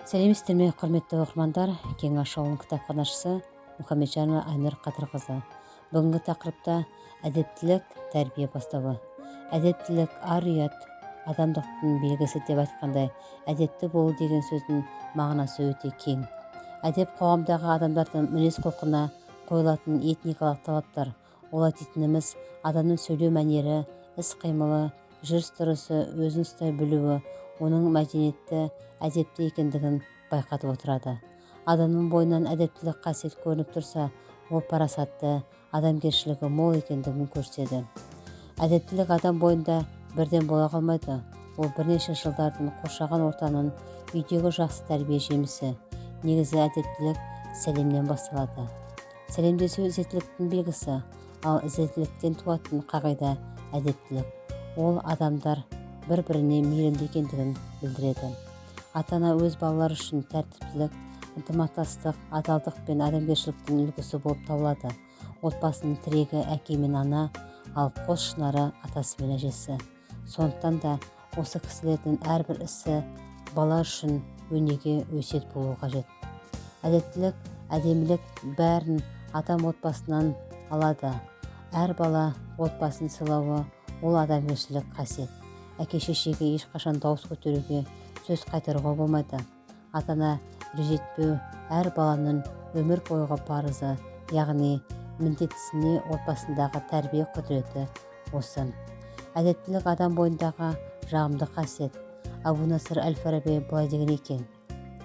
Сәлеметсіздер ме, құрметті оқырмандар. Кеңаш ауылының кітапханашысы Мұхамеджанова Айнұр Қадырқызы. Бүгінгі тақырыпта әдептілік тәрбие бастауы. Әдептілік ар-ұят адамдықтың белгісі деп айтқандай, әдепті болу деген сөздің мағынасы өте кең. Әдеп қоғамдағы адамдардың мінез-құлқына қойылатын этникалық талаптар. Ол айтатынымыз адамның сөйлеу мәнері, іс-қимылы, жүріс-тұрысы, өзін ұстай білуі, оның мәдениетті, әдепті екендігін байқатып отырады. Адамның бойынан әдептілік қасиет көрініп тұрса, ол парасатты, адамгершілігі мол екендігін көрсетеді. Әдептілік адам бойында бірден бола қалмайды. Ол бірнеше жылдардың қоршаған ортаның, үйдегі жақсы тәрбие жемісі. Негізі әдептілік сәлемнен басталады. Сәлемдесу ізеттіліктің белгісі, ал ізеттіліктен туатын қағида әдептілік. Ол адамдар бір-біріне мейірімді екендігін білдіреді. Ата-ана өз балалары үшін тәртіптілік, ынтымақтастық, адалдық пен адамгершіліктің үлгісі болып табылады. Отбасының тірегі әке мен ана, ал қос шынары атасы мен әжесі. Сондықтан да осы кісілердің әрбір ісі бала үшін өнеге өсиет болуы қажет. Әдептілік, әдемілік бәрін адам отбасынан алады. Әр бала отбасын сыйлауы, ол адамгершілік қасиет. Әке-шешеге ешқашан дауыс көтеруге, сөз қайтаруға болмайды. Ата-ана ренжітпеу әр баланың өмір бойғы парызы, яғни міндеттісіне отбасындағы тәрбие құдіреті осы. Әдептілік адам бойындағы жағымды қасиет. Абу Насыр әл-Фараби былай деген екен: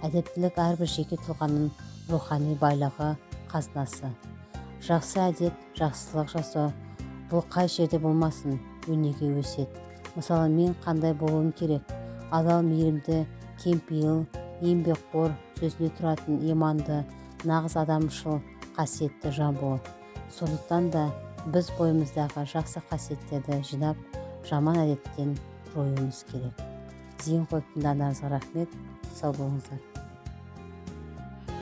әдептілік әрбір жеке тұлғаның рухани байлығы, қазынасы. Жақсы әдет, жақсылық жасау, бұл қай жерде болмасын, өнеге өсиет. Мысалы, мен қандай болуым керек? Адал, мейірімді, кеңпейіл, еңбекқор, сөзіне тұратын, иманды, нағыз адамшыл, қасиетті жан болу. Сондықтан да біз бойымыздағы жақсы қасиеттерді жинап, жаман әдеттен жоюымыз керек. Зейін қойып тыңдағандарыңызға рахмет. Сау болыңыздар.